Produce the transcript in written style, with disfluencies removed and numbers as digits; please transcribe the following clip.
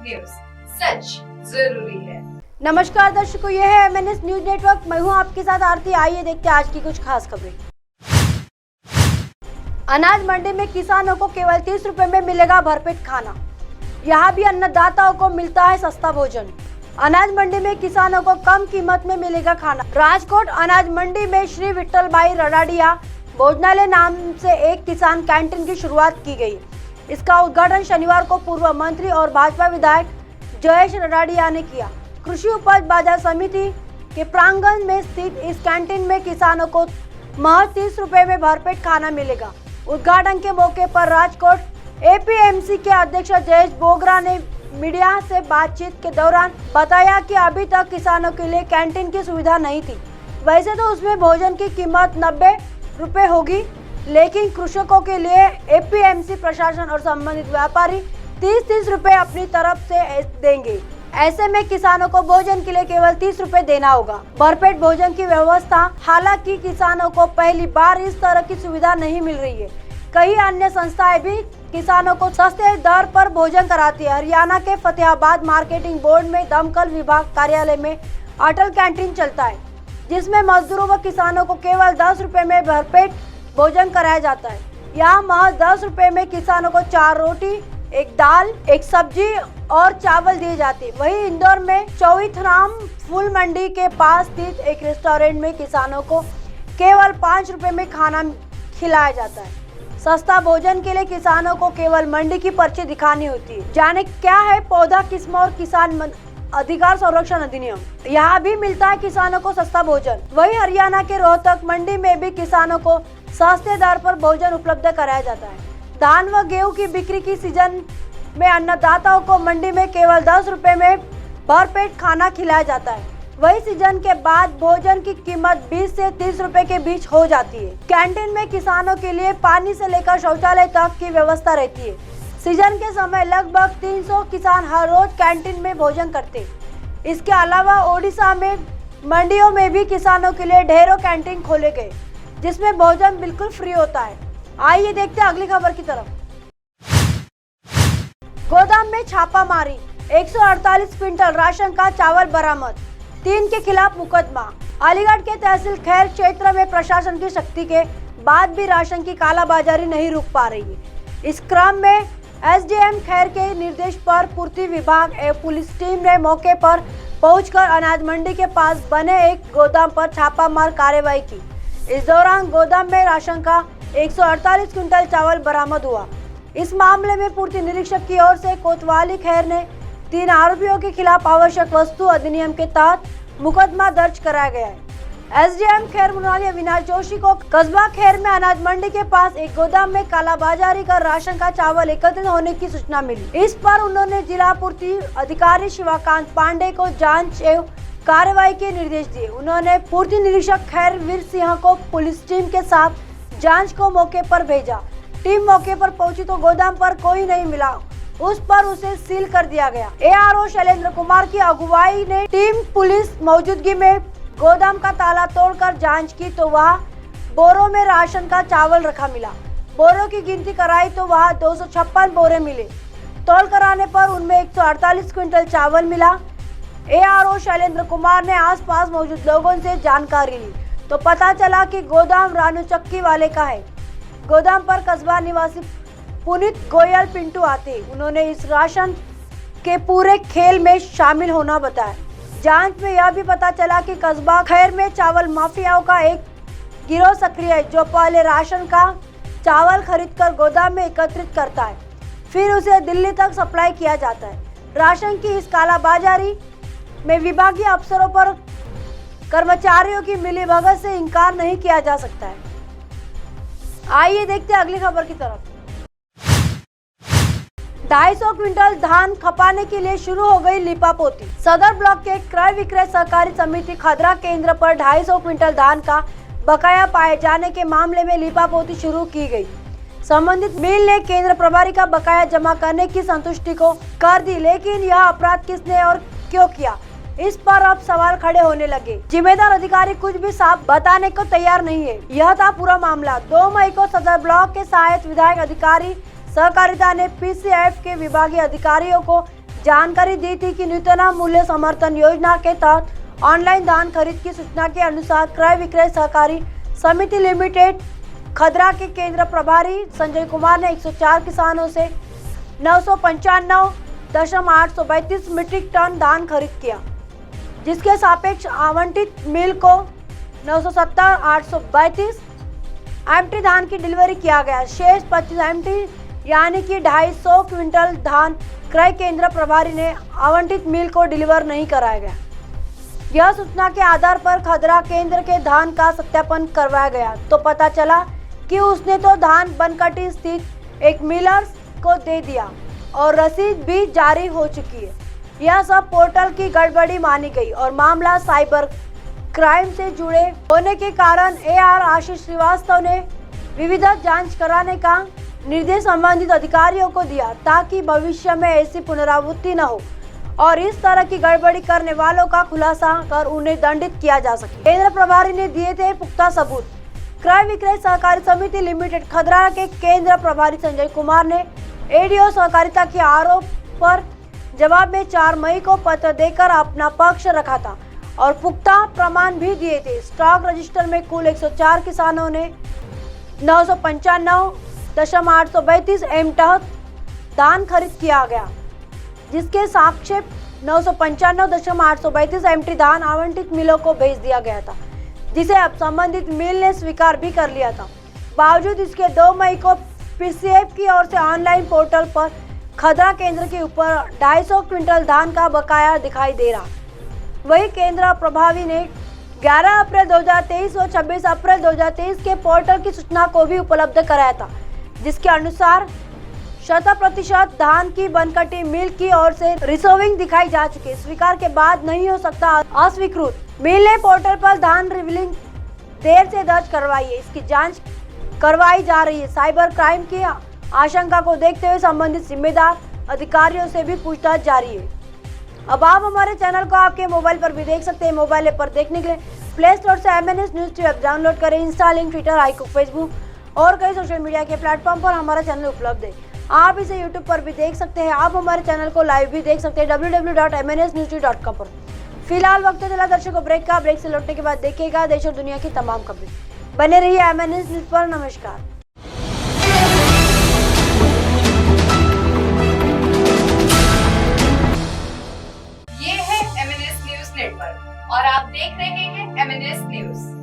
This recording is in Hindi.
न्यूज, सच जरूरी है। नमस्कार दर्शकों, यह है MNS न्यूज नेटवर्क। मैं हूं आपके साथ आरती। आइए देखते हैं आज की कुछ खास खबरें। अनाज मंडी में किसानों को केवल 30 रुपए में मिलेगा भरपेट खाना। यहाँ भी अन्नदाताओं को मिलता है सस्ता भोजन। अनाज मंडी में किसानों को कम कीमत में मिलेगा खाना। राजकोट अनाज मंडी में श्री विट्ठलभाई रडाडिया भोजनालय नाम से एक किसान कैंटीन की शुरुआत की गई। इसका उद्घाटन शनिवार को पूर्व मंत्री और भाजपा विधायक जयेश रडाडिया ने किया। कृषि उपज बाजार समिति के प्रांगण में स्थित इस कैंटीन में किसानों को महज 30 रुपए में भरपेट खाना मिलेगा। उद्घाटन के मौके पर राजकोट APMC के अध्यक्ष जयेश बोगरा ने मीडिया से बातचीत के दौरान बताया कि अभी तक किसानों के लिए कैंटीन की सुविधा नहीं थी। वैसे तो उसमें भोजन की कीमत 90 रुपए होगी, लेकिन कृषकों के लिए APMC प्रशासन और संबंधित व्यापारी 30-30 रुपए अपनी तरफ से देंगे। ऐसे में किसानों को भोजन के लिए केवल 30 रुपए देना होगा। भरपेट भोजन की व्यवस्था, हालांकि किसानों को पहली बार इस तरह की सुविधा नहीं मिल रही है। कई अन्य संस्थाएं भी किसानों को सस्ते दर पर भोजन कराती है। हरियाणा के फतेहाबाद मार्केटिंग बोर्ड में दमकल विभाग कार्यालय में अटल कैंटीन चलता है, जिसमें मजदूरों व किसानों को केवल 10 रुपए में भरपेट भोजन कराया जाता है। यहाँ महज 10 रुपए में किसानों को 4 रोटी, एक दाल, एक सब्जी और चावल दिए जाते। वहीं इंदौर में चौथराम फूल मंडी के पास स्थित एक रेस्टोरेंट में किसानों को केवल 5 रुपए में खाना खिलाया जाता है। सस्ता भोजन के लिए किसानों को केवल मंडी की पर्ची दिखानी होती है। जाने क्या है पौधा किस्म और किसान अधिकार संरक्षण अधिनियम। यहाँ भी मिलता है किसानों को सस्ता भोजन। वही हरियाणा के रोहतक मंडी में भी किसानों को सस्ते दर पर भोजन उपलब्ध कराया जाता है। धान व गेहूं की बिक्री की सीजन में अन्नदाताओं को मंडी में केवल 10 रुपए में भरपेट खाना खिलाया जाता है। वही सीजन के बाद भोजन की कीमत 20 से 30 रुपए के बीच हो जाती है। कैंटीन में किसानों के लिए पानी से लेकर शौचालय तक की व्यवस्था रहती है। सीजन के समय लगभग 300 किसान हर रोज कैंटीन में भोजन करते। इसके अलावा ओडिशा में मंडियों में भी किसानों के लिए ढेरों कैंटीन खोले गए, जिसमें भोजन बिल्कुल फ्री होता है। आइए देखते हैं अगली खबर की तरफ। गोदाम में छापामारी, 148 क्विंटल राशन का चावल बरामद, 3 के खिलाफ मुकदमा। अलीगढ़ के तहसील खैर क्षेत्र में प्रशासन की शक्ति के बाद भी राशन की कालाबाजारी नहीं रुक पा रही है। इस क्रम में SDM खैर के निर्देश पर पूर्ति विभाग एवं पुलिस टीम ने मौके पर पहुंचकर अनाज मंडी के पास बने एक गोदाम पर छापामार कार्रवाई की। इस दौरान गोदाम में राशन का 148 क्विंटल चावल बरामद हुआ। इस मामले में पूर्ति निरीक्षक की ओर से कोतवाली खैर ने 3 आरोपियों के खिलाफ आवश्यक वस्तु अधिनियम के तहत मुकदमा दर्ज कराया गया है। SDM खैर मुनाली अविनाश जोशी को कस्बा खैर में अनाज मंडी के पास एक गोदाम में कालाबाजारी कर राशन का चावल एकत्रित होने की सूचना मिली। इस पर उन्होंने जिला पूर्ति अधिकारी शिवाकांत पांडे को जांच एवं कार्रवाई के निर्देश दिए। उन्होंने पूर्ति निरीक्षक खैर वीर सिंह को पुलिस टीम के साथ जांच को मौके पर भेजा। टीम मौके पर पहुंची तो गोदाम पर कोई नहीं मिला, उस पर उसे सील कर दिया गया। ARO शैलेंद्र कुमार की अगुवाई ने टीम पुलिस मौजूदगी में गोदाम का ताला तोड़कर जांच की तो वहां बोरों में राशन का चावल रखा मिला। बोरों की गिनती कराई तो वहां 256 बोरे मिले। तौल कराने पर उनमें 148 क्विंटल चावल मिला। ARO शैलेंद्र कुमार ने आसपास मौजूद लोगों से जानकारी ली तो पता चला कि गोदाम रानू चक्की वाले का है। गोदाम पर कस्बा निवासी पुनीत गोयल पिंटू आते। उन्होंने इस राशन के पूरे खेल में शामिल होना बताया। जांच में यह भी पता चला कि कस्बा खैर में चावल माफियाओं का एक गिरोह सक्रिय है, जो पहले राशन का चावल खरीदकर गोदाम में एकत्रित करता है, फिर उसे दिल्ली तक सप्लाई किया जाता है। राशन की इस कालाबाजारी में विभागीय अफसरों पर कर्मचारियों की मिलीभगत से इनकार नहीं किया जा सकता है। आइए देखते हैं अगली खबर की तरफ। 250 क्विंटल धान खपाने के लिए शुरू हो गई लिपापोती। सदर ब्लॉक के क्रय विक्रय सहकारी समिति खदरा केंद्र पर 250 क्विंटल धान का बकाया पाए जाने के मामले में लिपापोती शुरू की गई। संबंधित मिल ने केंद्र प्रभारी का बकाया जमा करने की संतुष्टि को कर दी, लेकिन यह अपराध किसने और क्यों किया, इस पर अब सवाल खड़े होने लगे। जिम्मेदार अधिकारी कुछ भी साफ बताने को तैयार नहीं है। यह था पूरा मामला। 2 मई को सदर ब्लॉक के सहायक विधायक अधिकारी सहकारिता ने PCF के विभागीय अधिकारियों को जानकारी दी थी कि नूतन मूल्य समर्थन योजना के तहत ऑनलाइन धान खरीद की सूचना के अनुसार क्रय विक्रय सहकारी समिति लिमिटेड खदरा के केंद्र प्रभारी संजय कुमार ने 104 किसानों से 995.832 मीट्रिक टन धान खरीद किया, जिसके सापेक्ष आवंटित मिल को 970.832 एमटी धान की डिलीवरी किया गया। शेष 25 एमटी यानी कि 250 क्विंटल धान क्रय केंद्र प्रभारी ने आवंटित मिल को डिलीवर नहीं कराया गया। यह सूचना के आधार पर खदरा केंद्र के धान का सत्यापन करवाया गया तो पता चला कि उसने तो धान बनकटी स्थित एक मिलर्स को दे दिया और रसीद भी जारी हो चुकी है। यह सब पोर्टल की गड़बड़ी मानी गई और मामला साइबर क्राइम से जुड़े होने के कारण AR आशीष श्रीवास्तव ने विधिवत जांच कराने का निर्देश संबंधित अधिकारियों को दिया ताकि भविष्य में ऐसी पुनरावृत्ति न हो और इस तरह की गड़बड़ी करने वालों का खुलासा कर उन्हें दंडित किया जा सके। केंद्र प्रभारी ने दिए थे पुख्ता सबूत। क्रय विक्रय सहकारी समिति लिमिटेड खदरा के केंद्र प्रभारी संजय कुमार ने ADO सहकारिता के आरोप पर जवाब में 4 मई को पत्र देकर अपना पक्ष रखा था और पुख्ता प्रमाण भी दिए थे। स्टॉक रजिस्टर में कुल 104 किसानों ने 995.832 एमटी धान खरीद किया गया, जिसके सापेक्ष 995.832 एमटी धान आवंटित मिलों को भेज दिया गया था, जिसे अब संबंधित मिल ने स्वीकार भी कर लिया था। बावजूद इसके 2 मई को PCF की ओर से ऑनलाइन पोर्टल पर खदरा केंद्र के ऊपर 250 क्विंटल धान का बकाया दिखाई दे रहा। वही केंद्र प्रभारी ने 11 अप्रैल 2023 और 26 अप्रैल 2023 के पोर्टल की सूचना को भी उपलब्ध कराया था, जिसके अनुसार 100% धान की बनकटी मिल की ओर से रिसीविंग दिखाई जा चुकी है। स्वीकार के बाद नहीं हो सकता अस्वीकृत। मिल ने पोर्टल पर धान रिवीलिंग देर से दर्ज करवाई है, इसकी जांच करवाई जा रही है। साइबर क्राइम की आशंका को देखते हुए संबंधित जिम्मेदार अधिकारियों से भी पूछताछ जारी है। अब आप हमारे चैनल को आपके मोबाइल पर भी देख सकते हैं। मोबाइल ऐप पर देखने के लिए प्ले स्टोर से MNS न्यूज ऐप डाउनलोड करें। Insta, link, Twitter, iQOO, Facebook और कई सोशल मीडिया के प्लेटफॉर्म पर हमारा चैनल उपलब्ध है। आप इसे यूट्यूब पर भी देख सकते हैं। आप हमारे चैनल को लाइव भी देख सकते हैं www.mnsnewstv.com पर। फिलहाल वक्त चला दर्शकों ब्रेक का। ब्रेक से लौटने के बाद देखिएगा देश और दुनिया की तमाम खबरें। बने रहिए MNS न्यूज पर। नमस्कार। ये है MNS न्यूज नेटवर्क और आप देख रहे हैं MNS न्यूज।